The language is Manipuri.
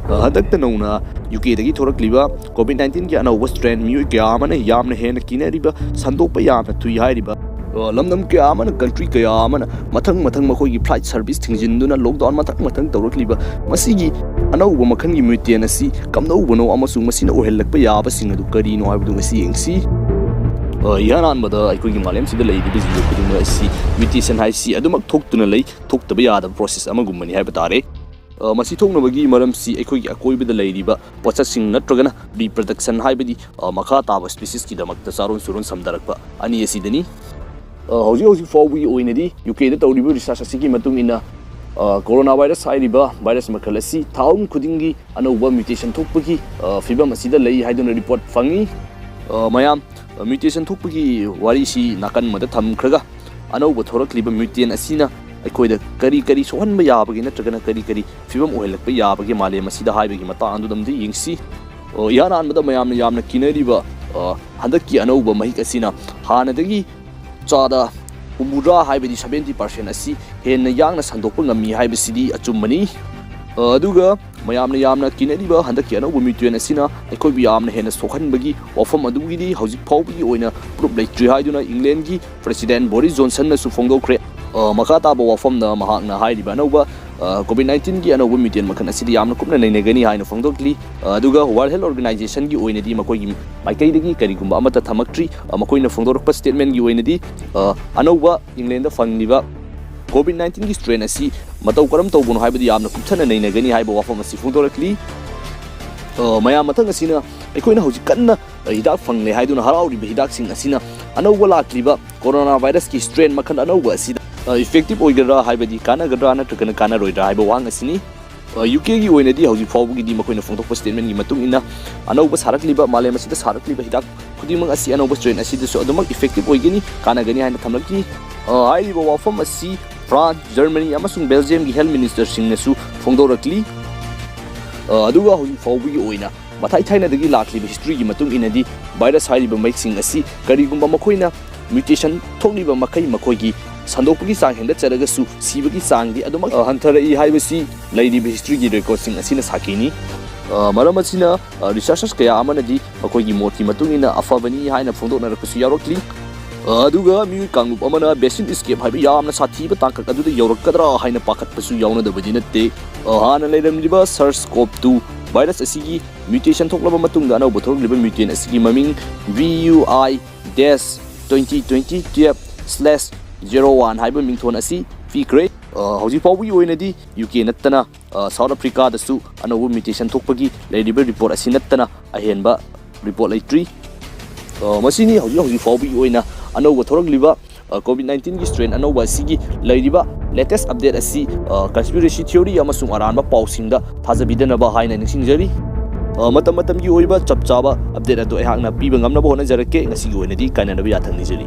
हदक्त नौना यूके दगी थोरक्लिबा कोविड-19 की अनौब स्ट्रेन मियो क्या आमने यामने हेन किनेरिबा संदोप यामने तुई हाइरिबा लमदम क्या आमने कंट्री क्या आमने मथंग मथंग मखोई फ्लाइट सर्विस थिंजिंदुना लॉकडाउन मथंग मथंग तौरक्लिबा मसीगी अनौब मखनगी म्यूटेन असि कमनौबनो अमसुंग मसिना ओहेललकपा याबसिंग अदु करिनो हाइबदु ngasi yengsi यानानबदा अखोगी मालेम सिदा लैदिबि जियो खुदिंग असि म्यूटेशन हाइसि अदुमक थोक्तुना लै थोक्तबा यादब प्रोसेस अमगुमनि हाइबा तारे मसी थोक्नबगी मरमसी अखोगी अकोइबदा लैरिबा पोचसिंग नत्रगना रिप्रोडक्शन हाइबदि मखा ताब स्पीसीज की दमकता चारोन सुरोन समदरकपा अनि एसिदनी हौजी हौजी फाउबी ओइनदी यूके दा तौरिबो रिसर्च असि की मतुंग इना कोरोना वायरस हाइरिबा वायरस मखल असि थाउम खुदिंगी अनौबा म्यूटेशन थोक्पगी फिबम असिदा लै हाइदुना रिपोर्ट फंगी मयाम म्यूटेशन थोक्पगी वारिसी नाकन मद थमखरगा अनौबा थोरक्लिबा म्यूटेन असिना अखोइदा करी करी सोहनबा याबगी नत्रगना करी करी फिबम ओहेलकपा याबगी मालेम असिदा हाइबगी मतांदुदमदि यिंगसी यानानबदा मयामना यामना किनरिबा हंदकी अनौबा महिक असिना हानदगी चादा उमुरा हाइबदी 70% असि हेन यांगना संदोकपा ngami हाइबसिदी अचुमनी अदुगा मयामना यामना किनरिबा हंदकी अनौबा म्यूटेन असिना अखोइबी यामना हेन सोखनबगी वफम अदुगिदी हौजिक फाउबगी ओइना प्रूफ लैट्री हाइदुना इंग्लैंड की प्रेसिडेंट बोरिस जॉनसन न सु फोंगदोख्रे मखा ताबा वफम न महाकना हाइरिबा अनौबा कोविड-19 की अनौबा म्यूटेन मखन असिदी यामना कुपना नैनेगनी हाइना फोंगदोक्ली अदुगा वर्ल्ड हेल्थ ऑर्गेनाइजेशन की ओइनदी मखोइगी माइकैदगी करिगुंबा अमता थमक्ट्री मखोइना फोंगदोरकपा स्टेटमेंट की ओइनदी अनौबा इंग्लैंड दा फंगलिबा कोविड-19 की स्ट्रेन असी मतौ करम तौबनो हाइबदी यामना कुपथना नैनेगनी हाइबा वफम असी फोंगदोरकली मयाम मथंग असिना अखोइना हौजिक कन्ना हिदाक फंगले हाइदुना हराउरिबा हिदाकसिंग असिना अनौबा लाक्लिबा कोरोना वायरस की स्ट्रेन मखन अनौबा असिदा इफेक्टिव ओइगरा हाइबदी कानागद्रा नत्रगना कानारोइद्रा हाइबा वांग असिनी यूके की ओइनदी हौजिक फाउबगी मखोइना फोंगदोकपा स्टेटमेंट की मतुंग इना अनौबा सारक्लिबा मालेम असिदा सारक्लिबा हिदाक खुदिमंग असी अनौबा स्ट्रेन असिदसु अदुमक इफेक्टिव ओइगनी कानागनी हाइना थमलकी हाइरिबा वाफम असी फ्रांस जर्मनी अमसुंग बेल्जियम की हेल्थ मिनिस्टर सिंगनसु फोंगदोरक्ली अदुगा हौजिक फाउबगी ओइना मथाइ थाइनादगी लाक्लिबा हिस्ट्री की मतुंग इनदी वायरस हाइरिबा मैक्सिंग असी करिगुंबा मखोइना म्यूटेशन थोक्लिबा मखै मखोइगी संदोकपगी चांग हेंगतचरगसु सीबगी चांगदी अदुमक हंथरई हाइबसी लैरिबा हिस्ट्री की रेकॉर्डसिंग असिना साकिनी मरम असिना रिसर्चर्स कया अमनदी मखोइगी मोटकी मतुंगिना अफबनी हाइना फोंदोकनरकसु यारोक्ली अदुगा म्यू कांगुप अमना बेसिन स्केप हाइबा यामना साथीबा तांकक अदुदा यौरकदरा हाइना पाखतपसु यावनदबदि नत्ते हाना लेरमलिबा SARS-CoV-2 वायरस असिगी म्यूटेशन थोक्लबा मतुंगा अनौबा थोरक्लिबा म्यूटेन असिगी ममिंग VUI-2020-12/01 हाइबा मिंगथोन असी फीक्रे हौजिक फाउबगी ओइनदी यूके नत्तना साउथ अफ्रीका दसु अनौबा म्यूटेशन थोक्पगी लैरिबा रिपोर्ट असी नत्तना अहेनबा रिपोर्ट लैट्री मसिनी हौजिक फाउबगी ओइना अनौबा थोरक्लिबा कोविड-19 की स्ट्रेन अनौबा असिगी लैरिबा लेटेस्ट अपडेट असी कंस्पिरेसी थ्योरी अमसुंग अरानबा पाउसिंगदा थाजबिदनबा हाइना निसिंगजरी मतम मतम की ओइबा चपचाबा अपडेट अदो एहाकना पीबा ngamnaba honajarake ngasi ओइनदी काइनानबा याथंगनिजरी।